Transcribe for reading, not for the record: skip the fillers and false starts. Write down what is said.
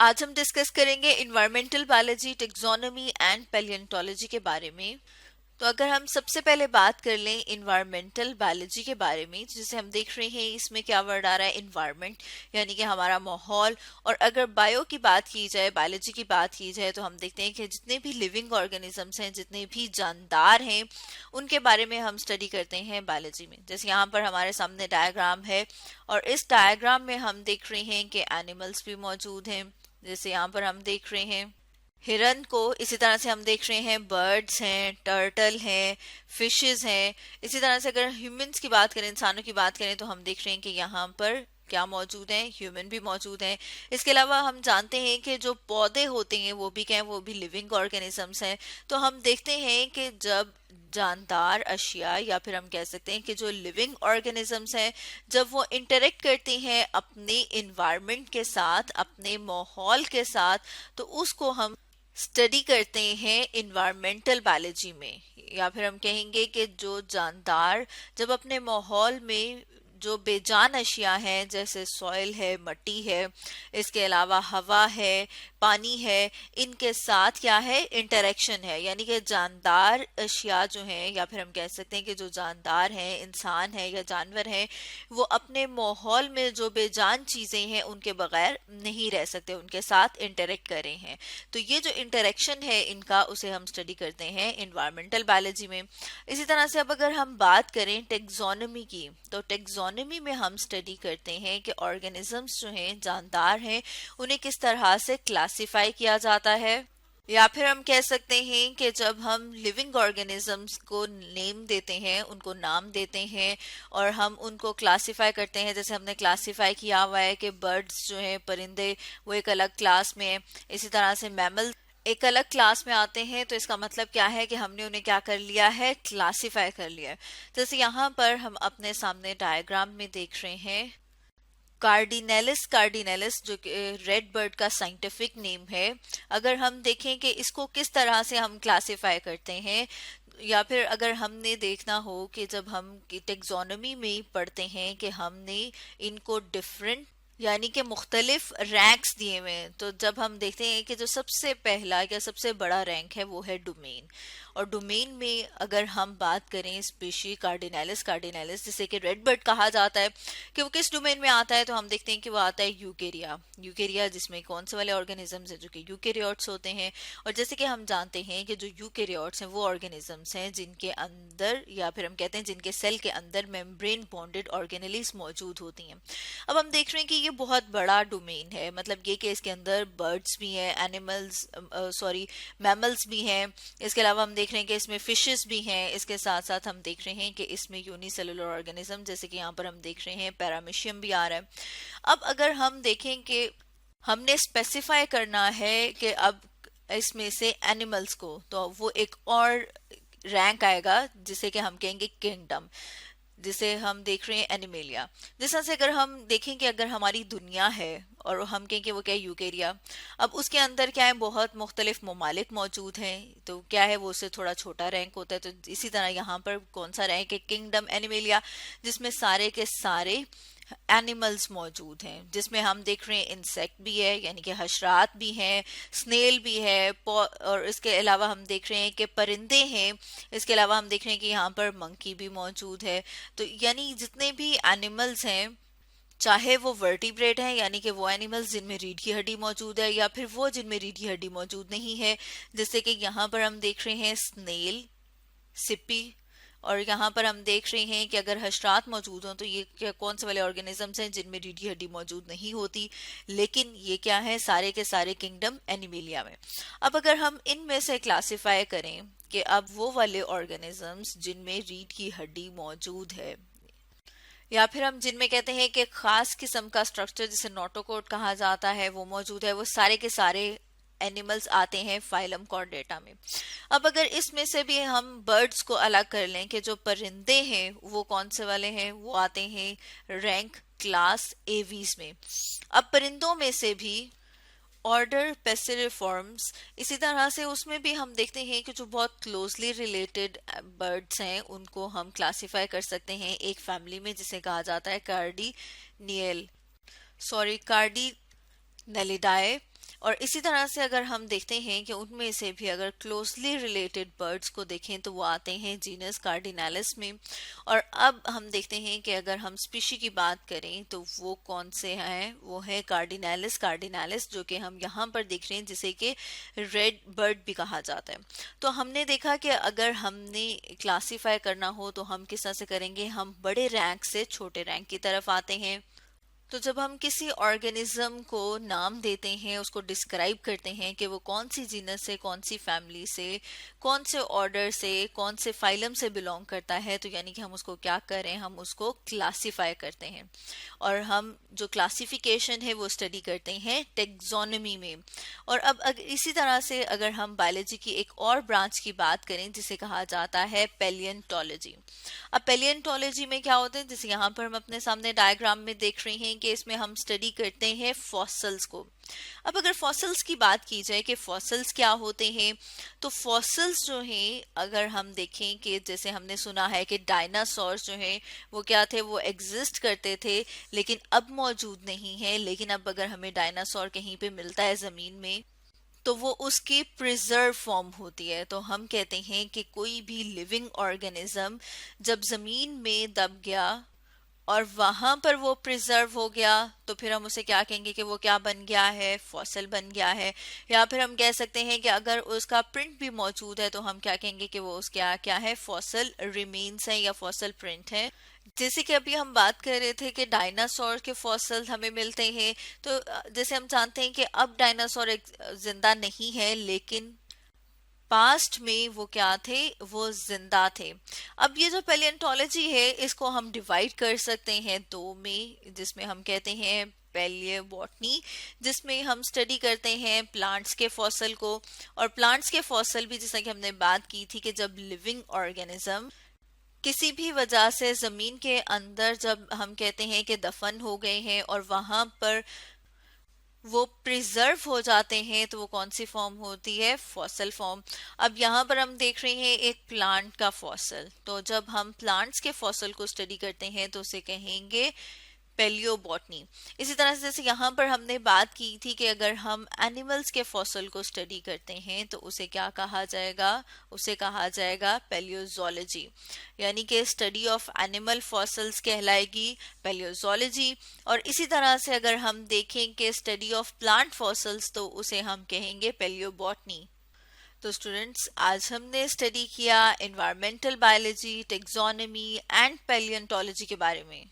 आज हम डिस्कस करेंगे इन्वायरमेंटल बायोलॉजी, टेक्सोनोमी एंड पैलियोंटोलॉजी के बारे में। तो अगर हम सबसे पहले बात कर लें इन्वायरमेंटल बायोलॉजी के बारे में, जिसे हम देख रहे हैं इसमें क्या वर्ड आ रहा है, इन्वायरमेंट, यानी कि हमारा माहौल। और अगर बायो की बात की जाए, बायोलॉजी की बात की जाए, तो हम देखते हैं कि जितने भी लिविंग ऑर्गेनिजम्स हैं, जितने भी जानदार हैं, उनके बारे में हम स्टडी करते हैं बायोलॉजी में। जैसे यहाँ पर हमारे सामने डायग्राम है और इस डायग्राम में हम देख रहे हैं कि एनिमल्स भी मौजूद हैं। जैसे यहाँ पर हम देख रहे हैं हिरन को, इसी तरह से हम देख रहे हैं बर्ड्स हैं, टर्टल हैं, फिशेस हैं। इसी तरह से अगर ह्यूमंस की बात करें, इंसानों की बात करें, तो हम देख रहे हैं कि यहाँ पर क्या मौजूद हैं, ह्यूमन भी मौजूद हैं। इसके अलावा हम जानते हैं कि जो पौधे होते हैं वो भी क्या हैं, वो भी लिविंग ऑर्गेनिजम्स हैं। तो हम देखते हैं कि जब जानदार अशिया या फिर हम कह सकते हैं कि जो लिविंग ऑर्गेनिजम्स हैं, जब वो इंटरेक्ट करती हैं अपने इन्वायरमेंट के साथ, अपने माहौल के साथ, तो उसको हम स्टडी करते हैं इन्वायरमेंटल बायोलॉजी में। या फिर हम कहेंगे कि जो जानदार जब अपने माहौल में जो बेजान अशिया हैं, जैसे सॉइल है, मिट्टी है, इसके अलावा हवा है, पानी है, इनके साथ क्या है, इंटरेक्शन है। यानी कि जानदार अशिया जो हैं, या फिर हम कह सकते हैं कि जो जानदार हैं, इंसान है या जानवर हैं, वो अपने माहौल में जो बेजान चीजें हैं उनके बगैर नहीं रह सकते, उनके साथ इंटरेक्ट कर रहे हैं। तो ये जो इंटरेक्शन है इनका, उसे हम स्टडी करते हैं इन्वायरमेंटल बायोलॉजी में। इसी तरह से अब अगर हम बात करें टेक्सोनोमी की, तो टेक्सोनोमी में हम स्टडी करते हैं कि ऑर्गेनिजम्स जो हैं, जानदार हैं, उन्हें किस तरह से क्लासिफाई किया जाता है। या फिर हम कह सकते हैं कि जब हम लिविंग ऑर्गेनिजम्स को नेम देते हैं, उनको नाम देते हैं और हम उनको क्लासिफाई करते हैं, जैसे हमने क्लासिफाई किया हुआ है कि बर्ड्स जो हैं, परिंदे, वो एक अलग क्लास में है। इसी तरह से मैमल एक अलग क्लास में आते हैं। तो इसका मतलब क्या है कि हमने उन्हें क्या कर लिया है, क्लासिफाई कर लिया है। जैसे यहाँ पर हम अपने सामने डायग्राम में देख रहे हैं कार्डिनेलिस, कार्डिनेलिस जो कि रेड बर्ड का साइंटिफिक नेम है। अगर हम देखें कि इसको किस तरह से हम क्लासिफाई करते हैं, या फिर अगर हमने देखना हो कि जब हम टेक्सोनोमी में पढ़ते हैं कि हमने इनको डिफरेंट यानी कि मुख्तलिफ रैंक्स दिए हुए हैं, तो जब हम देखते हैं कि जो सबसे पहला या सबसे बड़ा रैंक है वो है डोमेन। और डोमेन में अगर हम बात करें स्पीशी कार्डिनेलिस, कार्डिनेलिस जिसे कि रेड बर्ड कहा जाता है, कि वो किस डोमेन में आता है, तो हम देखते हैं कि वो आता है यूकेरिया। यूकेरिया जिसमें कौन से वाले ऑर्गेनिजम्स हैं, जो कि यूकेरियोट्स होते हैं। और जैसे कि हम जानते हैं कि जो यूकेरियोट्स हैं वो ऑर्गेनिजम्स हैं जिनके अंदर, या फिर हम कहते हैं जिनके सेल के अंदर मेम्ब्रेन बॉन्डेड ऑर्गेनेलिस मौजूद होती हैं। अब हम देख रहे हैं कि ये बहुत बड़ा डोमेन है, मतलब ये कि इसके अंदर बर्ड्स भी हैं, एनिमल्स सॉरी मैमल्स भी हैं। इसके अलावा हम देख रहे हैं कि इसमें फिशेस भी हैं। इसके साथ साथ हम देख रहे हैं कि इसमें यूनिसेलुलर ऑर्गेनिज्म, जैसे कि यहाँ पर हम देख रहे हैं पैरामीशियम भी आ रहा है। अब अगर हम देखें कि हमने स्पेसिफाई करना है कि अब इसमें से एनिमल्स को, तो वो एक और रैंक आएगा जिसे कि हम कहेंगे किंगडम, जिसे हम देख रहे हैं एनिमेलिया। जिस तरह से अगर हम देखें कि अगर हमारी दुनिया है और हम कहें कि वो क्या है, यूकेरिया, अब उसके अंदर क्या है, बहुत मुख्तलिफ ममालिक मौजूद हैं। तो क्या है, वो उससे थोड़ा छोटा रैंक होता है। तो इसी तरह यहाँ पर कौन सा रैंक है, किंगडम एनिमेलिया, जिसमें सारे के सारे एनिमल्स मौजूद हैं, जिसमें हम देख रहे हैं इंसेक्ट भी है, यानी कि हशरात भी हैं, स्नेल भी है, और इसके अलावा हम देख रहे हैं कि परिंदे हैं। इसके अलावा हम देख रहे हैं कि यहाँ पर मंकी भी मौजूद है। तो यानी जितने भी एनिमल्स हैं, चाहे वो वर्टिब्रेट हैं, यानी कि वो एनिमल्स जिनमें रीढ़ की हड्डी मौजूद है, या फिर वो जिनमें रीढ़ की हड्डी मौजूद नहीं है, जैसे कि यहाँ पर हम देख रहे हैं स्नेल, सिप्पी। और यहाँ पर हम देख रहे हैं कि अगर हशरात मौजूद हों, तो ये क्या कौन से वाले ऑर्गेनिजम्स हैं जिनमें रीढ़ की हड्डी मौजूद नहीं होती, लेकिन ये क्या है, सारे के सारे किंगडम एनिमेलिया में। अब अगर हम इनमें से क्लासिफाई करें कि अब वो वाले ऑर्गेनिजम्स जिनमें रीढ़ की हड्डी मौजूद है, या फिर हम जिनमें कहते हैं कि खास किस्म का स्ट्रक्चर जिसे नोटोकॉट कहा जाता है वो मौजूद है, वो सारे के सारे एनिमल्स आते हैं फाइलम कॉर्डेटा में। अब अगर इसमें से भी हम बर्ड्स को अलग कर लें कि जो परिंदे हैं वो कौन से वाले हैं, वो आते हैं रैंक क्लास एवीज में। अब परिंदों में से भी ऑर्डर पेसिरिफॉर्म्स, इसी तरह से उसमें भी हम देखते हैं कि जो बहुत क्लोजली रिलेटेड बर्ड्स हैं उनको हम क्लासिफाई कर सकते हैं एक फैमिली में जिसे कहा जाता है कार्डिनियल, सॉरी कार्डिनेलिडाए। और इसी तरह से अगर हम देखते हैं कि उनमें से भी अगर क्लोजली रिलेटेड बर्ड्स को देखें तो वो आते हैं जीनस कार्डिनालिस में। और अब हम देखते हैं कि अगर हम स्पीशी की बात करें तो वो कौन से हैं, वो है कार्डिनालिस कार्डिनालिस, जो कि हम यहाँ पर देख रहे हैं जिसे कि रेड बर्ड भी कहा जाता है। तो हमने देखा कि अगर हमने क्लासीफाई करना हो तो हम किस तरह से करेंगे, हम बड़े रैंक से छोटे रैंक की तरफ आते हैं। तो जब हम किसी ऑर्गेनिज्म को नाम देते हैं, उसको डिस्क्राइब करते हैं कि वो कौन सी जीनस से, कौन सी फैमिली से, कौन से ऑर्डर से, कौन से फाइलम से बिलोंग करता है, तो यानी कि हम उसको क्या करें, हम उसको क्लासिफाई करते हैं। और हम जो क्लासिफिकेशन है वो स्टडी करते हैं टेक्सोनोमी में। और अब इसी तरह से अगर हम बायोलॉजी की एक और ब्रांच की बात करें जिसे कहा जाता है पेलियंटोलॉजी। अब पेलियंटोलॉजी में क्या होता है, जैसे यहाँ पर हम अपने सामने डायग्राम में देख रहे हैं कि इसमें हम स्टडी करते हैं फॉसिल्स को। अब अगर फॉसिल्स की बात की जाए कि फॉसिल्स क्या होते हैं, तो फॉसिल्स जो हैं अगर हम देखें कि जैसे हमने सुना है कि डायनासोर्स जो हैं वो क्या थे, वो एग्जिस्ट करते थे लेकिन अब मौजूद नहीं है। लेकिन अब अगर हमें डायनासोर कहीं पे मिलता है ज़मीन में तो वो उसकी प्रिजर्व फॉर्म होती है। तो हम कहते हैं कि कोई भी लिविंग ऑर्गेनिज्म जब ज़मीन में दब गया और वहां पर वो प्रिजर्व हो गया तो फिर हम उसे क्या कहेंगे कि वो क्या बन गया है, फॉसिल बन गया है। या फिर हम कह सकते हैं कि अगर उसका प्रिंट भी मौजूद है तो हम क्या कहेंगे कि वो उसका क्या है, फॉसिल रिमेन्स है या फॉसिल प्रिंट है। जैसे कि अभी हम बात कर रहे थे कि डायनासोर के फॉसिल हमें मिलते हैं, तो जैसे हम जानते हैं कि अब डायनासोर जिंदा नहीं है लेकिन पास्ट में वो क्या थे, वो जिंदा थे। अब ये जो पैलियोंटोलॉजी है इसको हम डिवाइड कर सकते हैं दो में, जिसमें हम कहते हैं पैलियोबॉटनी, जिसमें हम स्टडी करते हैं प्लांट्स के फॉसिल को। और प्लांट्स के फॉसिल भी जैसा कि हमने बात की थी कि जब लिविंग ऑर्गेनिज्म किसी भी वजह से जमीन के अंदर जब हम कहते हैं कि दफन हो गए हैं और वहां पर वो प्रिजर्व हो जाते हैं तो वो कौन सी फॉर्म होती है, फॉसल फॉर्म। अब यहाँ पर हम देख रहे हैं एक प्लांट का फॉसल, तो जब हम प्लांट्स के फॉसल को स्टडी करते हैं तो उसे कहेंगे पेलियोबॉटनी। इसी तरह से जैसे यहाँ पर हमने बात की थी कि अगर हम एनिमल्स के फॉसल को स्टडी करते हैं तो उसे क्या कहा जाएगा, उसे कहा जाएगा पेलियोजोलॉजी, यानी कि स्टडी ऑफ एनिमल फॉसल्स कहलाएगी पेलियोजोलॉजी। और इसी तरह से अगर हम देखें कि स्टडी ऑफ प्लांट फॉसल्स तो उसे हम कहेंगे पेलियोबॉटनी। तो स्टूडेंट्स, आज हमने स्टडी किया एनवायरमेंटल बायोलॉजी, टेक्सोनोमी एंड पेलियोंटोलॉजी के बारे में।